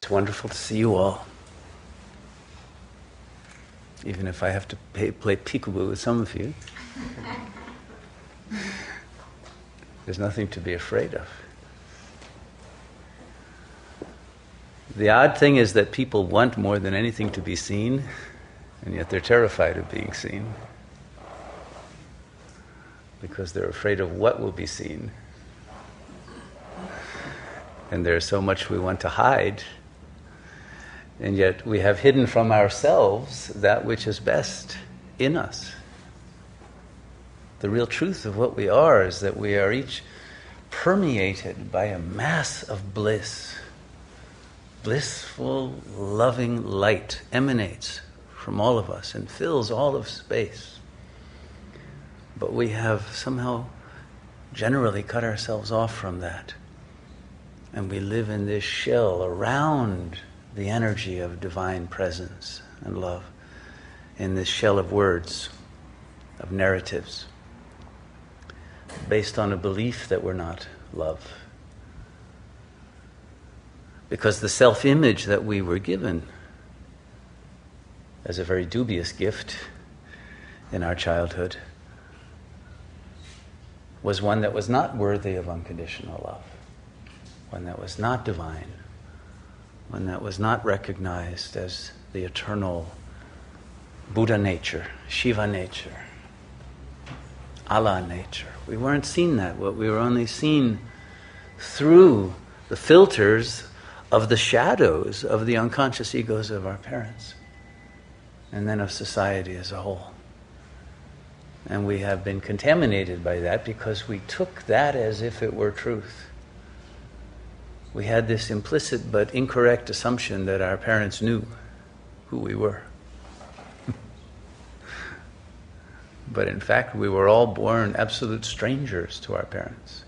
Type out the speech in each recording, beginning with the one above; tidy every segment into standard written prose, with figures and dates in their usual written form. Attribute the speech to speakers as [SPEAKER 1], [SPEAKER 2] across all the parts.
[SPEAKER 1] It's wonderful to see you all. Even if I have to play peekaboo with some of you. There's nothing to be afraid of. The odd thing is that people want more than anything to be seen, and yet they're terrified of being seen. Because they're afraid of what will be seen. And there's so much we want to hide, and yet we have hidden from ourselves that which is best in us. The real truth of what we are is that we are each permeated by a mass of bliss. Blissful, loving light emanates from all of us and fills all of space. But we have somehow generally cut ourselves off from that. And we live in this shell around the energy of divine presence and love, in this shell of words, of narratives, based on a belief that we're not love. Because the self-image that we were given as a very dubious gift in our childhood was one that was not worthy of unconditional love, one that was not divine, one that was not recognized as the eternal Buddha nature, Shiva nature, Allah nature. We weren't seen that. We were only seen through the filters of the shadows of the unconscious egos of our parents, and then of society as a whole. And we have been contaminated by that because we took that as if it were truth. We had this implicit but incorrect assumption that our parents knew who we were. But in fact, we were all born absolute strangers to our parents.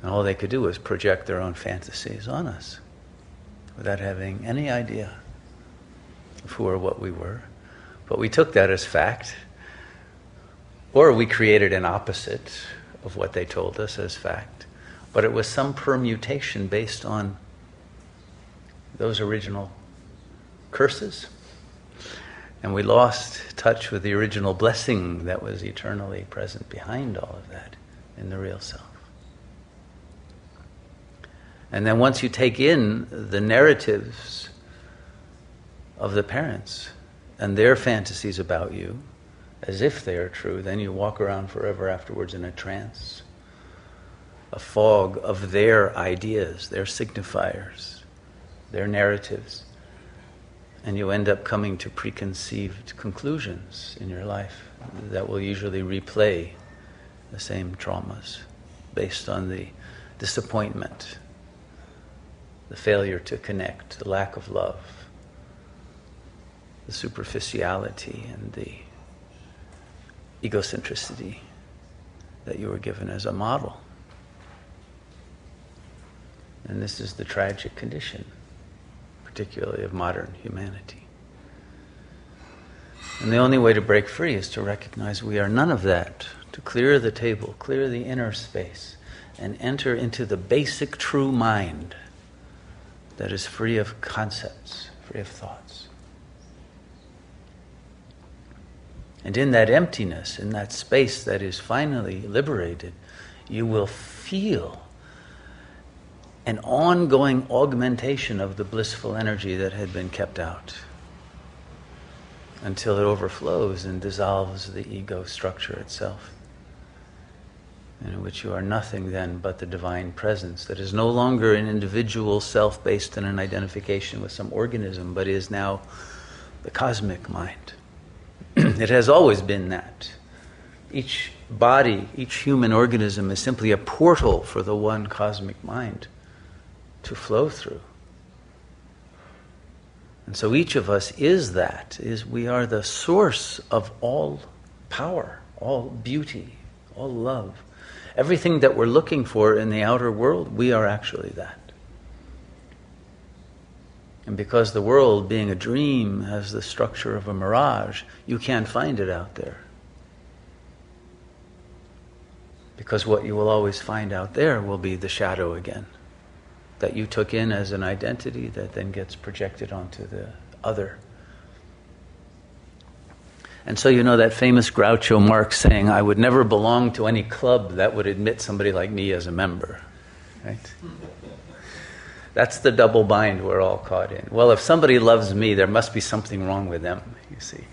[SPEAKER 1] And all they could do was project their own fantasies on us without having any idea of who or what we were. But we took that as fact, or we created an opposite of what they told us as fact. But it was some permutation based on those original curses. And we lost touch with the original blessing that was eternally present behind all of that in the real self. And then once you take in the narratives of the parents and their fantasies about you, as if they are true, then you walk around forever afterwards in a trance, a fog of their ideas, their signifiers, their narratives. And you end up coming to preconceived conclusions in your life that will usually replay the same traumas based on the disappointment, the failure to connect, the lack of love, the superficiality and the egocentricity that you were given as a model. And this is the tragic condition, particularly of modern humanity. And the only way to break free is to recognize we are none of that, to clear the table, clear the inner space, and enter into the basic true mind that is free of concepts, free of thoughts. And in that emptiness, in that space that is finally liberated, you will feel an ongoing augmentation of the blissful energy that had been kept out until it overflows and dissolves the ego structure itself, in which you are nothing then but the divine presence that is no longer an individual self based on an identification with some organism, but is now the cosmic mind. It has always been that. Each body, each human organism is simply a portal for the one cosmic mind to flow through. And so each of us is that, we are the source of all power, all beauty, all love. Everything that we're looking for in the outer world, we are actually that. And because the world, being a dream, has the structure of a mirage, you can't find it out there. Because what you will always find out there will be the shadow again. that you took in as an identity that then gets projected onto the other. And so you know that famous Groucho Marx saying, I would never belong to any club that would admit somebody like me as a member. Right? That's the double bind we're all caught in. Well, if somebody loves me, there must be something wrong with them, you see.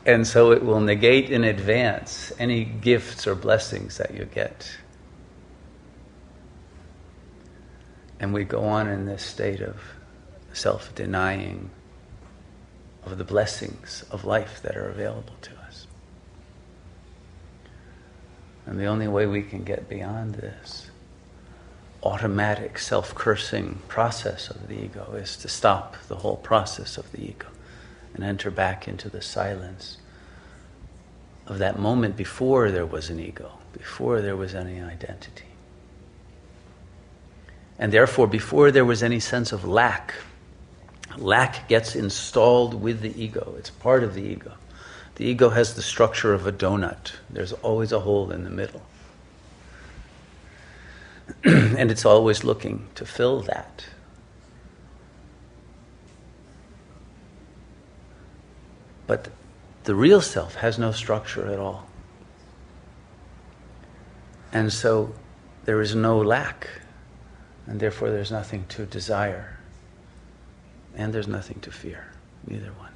[SPEAKER 1] And so it will negate in advance any gifts or blessings that you get. And we go on in this state of self-denying of the blessings of life that are available to us. And the only way we can get beyond this automatic self-cursing process of the ego is to stop the whole process of the ego and enter back into the silence of that moment before there was an ego, before there was any identity. And therefore, before there was any sense of lack, lack gets installed with the ego. It's part of the ego. The ego has the structure of a donut. There's always a hole in the middle. And it's always looking to fill that. But the real self has no structure at all. And so there is no lack. And therefore there's nothing to desire. And there's nothing to fear. Neither one.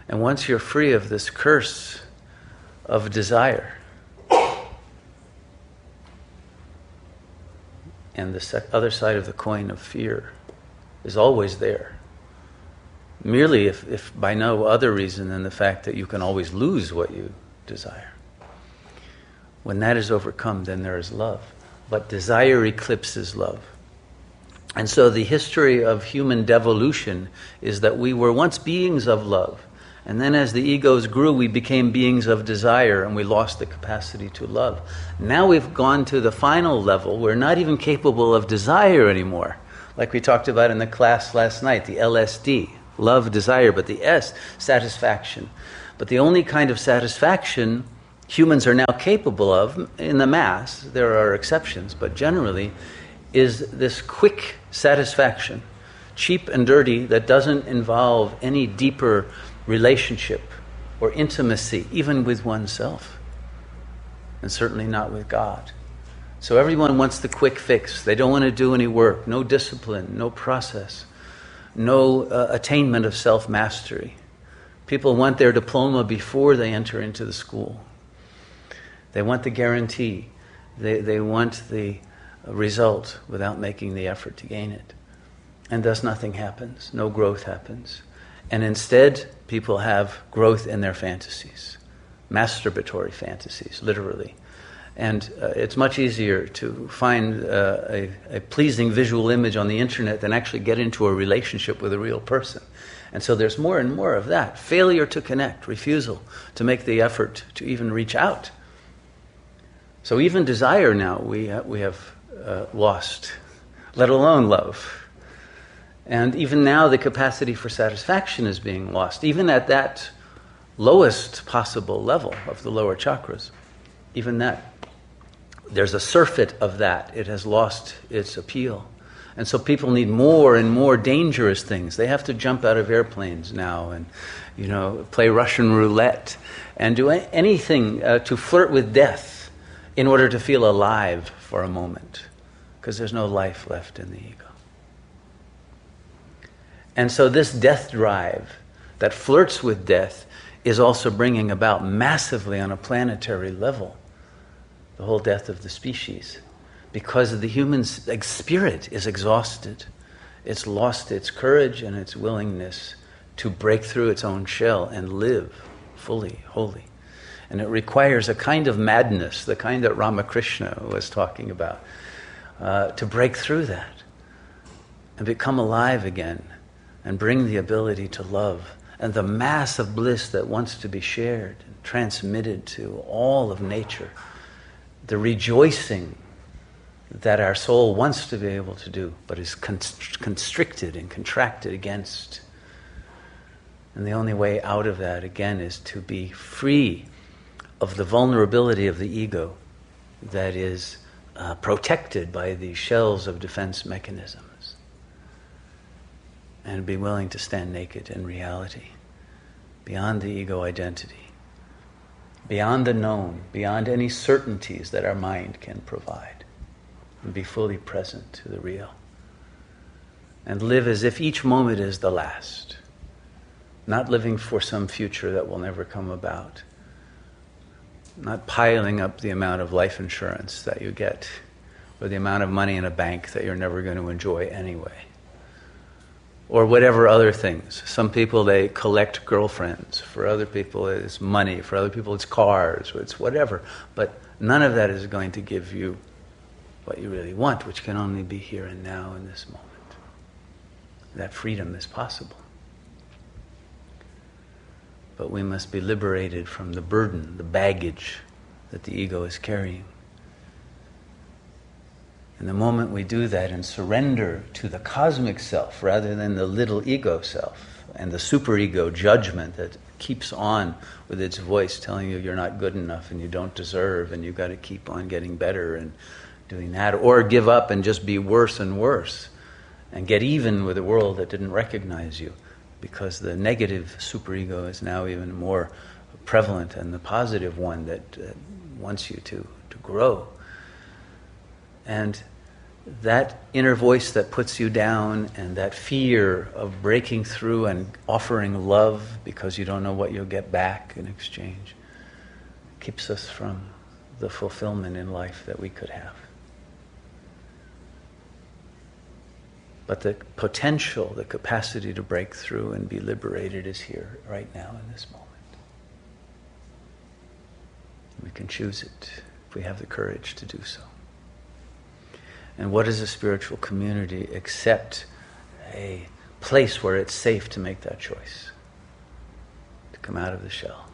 [SPEAKER 1] And once you're free of this curse of desire, and the other side of the coin of fear is always there. Merely if by no other reason than the fact that you can always lose what you desire. When that is overcome, then there is love. But desire eclipses love. And so the history of human devolution is that we were once beings of love. And then as the egos grew, we became beings of desire and we lost the capacity to love. Now we've gone to the final level. We're not even capable of desire anymore. Like we talked about in the class last night, the LSD, love, desire, but the S, satisfaction. But the only kind of satisfaction humans are now capable of, in the mass, there are exceptions, but generally, is this quick satisfaction, cheap and dirty, that doesn't involve any deeper relationship or intimacy, even with oneself, and certainly not with God. So everyone wants the quick fix. They don't want to do any work, no discipline, no process, no attainment of self-mastery. People want their diploma before they enter into the school. They want the guarantee. They want the result without making the effort to gain it. And thus nothing happens, no growth happens. And instead, people have growth in their fantasies, masturbatory fantasies, literally. And it's much easier to find a pleasing visual image on the internet than actually get into a relationship with a real person. And so there's more and more of that. Failure to connect, refusal to make the effort to even reach out. So even desire now we have lost, let alone love. And even now the capacity for satisfaction is being lost, even at that lowest possible level of the lower chakras. Even that, there's a surfeit of that. It has lost its appeal. And so people need more and more dangerous things. They have to jump out of airplanes now and, play Russian roulette and do anything to flirt with death in order to feel alive for a moment, because there's no life left in the ego. And so this death drive that flirts with death is also bringing about massively on a planetary level the whole death of the species, because the human spirit is exhausted. It's lost its courage and its willingness to break through its own shell and live fully, wholly. And it requires a kind of madness, the kind that Ramakrishna was talking about, to break through that and become alive again and bring the ability to love and the mass of bliss that wants to be shared and transmitted to all of nature, the rejoicing that our soul wants to be able to do, but is constricted and contracted against. And the only way out of that, again, is to be free of the vulnerability of the ego that is protected by these shells of defense mechanisms, and be willing to stand naked in reality, beyond the ego identity, beyond the known, beyond any certainties that our mind can provide, and be fully present to the real. And live as if each moment is the last, not living for some future that will never come about, not piling up the amount of life insurance that you get, or the amount of money in a bank that you're never going to enjoy anyway, or whatever other things. Some people, they collect girlfriends. For other people, it's money. For other people, it's cars. It's whatever. But none of that is going to give you what you really want, which can only be here and now in this moment. That freedom is possible. But we must be liberated from the burden, the baggage that the ego is carrying. And the moment we do that and surrender to the cosmic self rather than the little ego self and the superego judgment that keeps on with its voice telling you you're not good enough and you don't deserve and you've got to keep on getting better and doing that, or give up and just be worse and worse and get even with a world that didn't recognize you, because the negative superego is now even more prevalent than the positive one that wants you to grow. And that inner voice that puts you down and that fear of breaking through and offering love because you don't know what you'll get back in exchange keeps us from the fulfillment in life that we could have. But the potential, the capacity to break through and be liberated is here right now in this moment. We can choose it if we have the courage to do so. And what is a spiritual community except a place where it's safe to make that choice? To come out of the shell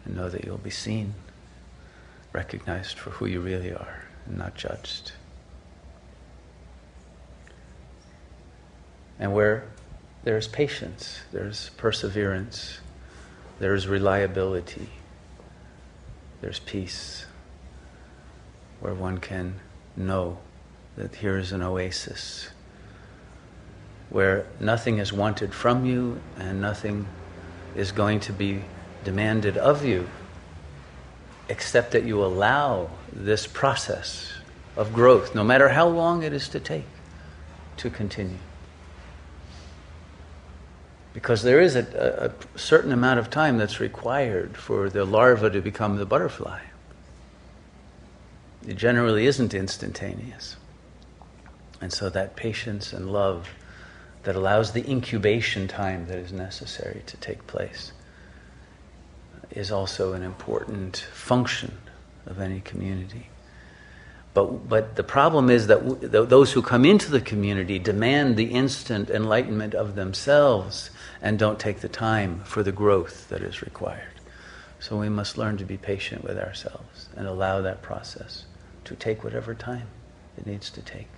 [SPEAKER 1] and know that you'll be seen, recognized for who you really are, and not judged. And where there's patience, there's perseverance, there's reliability, there's peace, where one can know that here is an oasis, where nothing is wanted from you and nothing is going to be demanded of you, except that you allow this process of growth, no matter how long it is to take, to continue. Because there is a certain amount of time that's required for the larva to become the butterfly. It generally isn't instantaneous. And so that patience and love that allows the incubation time that is necessary to take place is also an important function of any community. But the problem is that those who come into the community demand the instant enlightenment of themselves and don't take the time for the growth that is required. So we must learn to be patient with ourselves and allow that process to take whatever time it needs to take.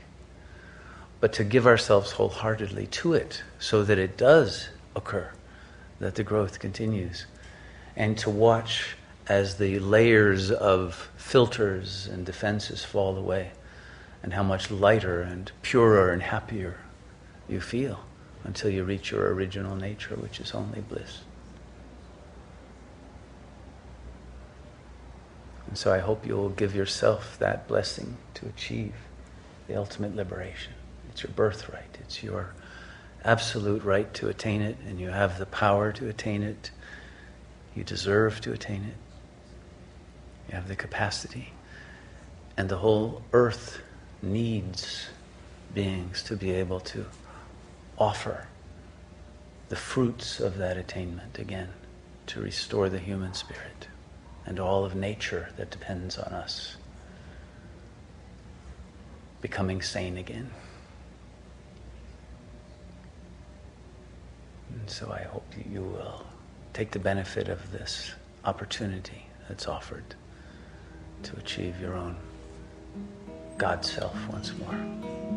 [SPEAKER 1] But to give ourselves wholeheartedly to it so that it does occur, that the growth continues, and to watch as the layers of filters and defenses fall away, and how much lighter and purer and happier you feel until you reach your original nature, which is only bliss. And so I hope you will give yourself that blessing to achieve the ultimate liberation. It's your birthright. It's your absolute right to attain it, and you have the power to attain it. You deserve to attain it. You have the capacity. And the whole earth needs beings to be able to offer the fruits of that attainment again, to restore the human spirit and all of nature that depends on us becoming sane again. And so I hope you will take the benefit of this opportunity that's offered to achieve your own God self once more.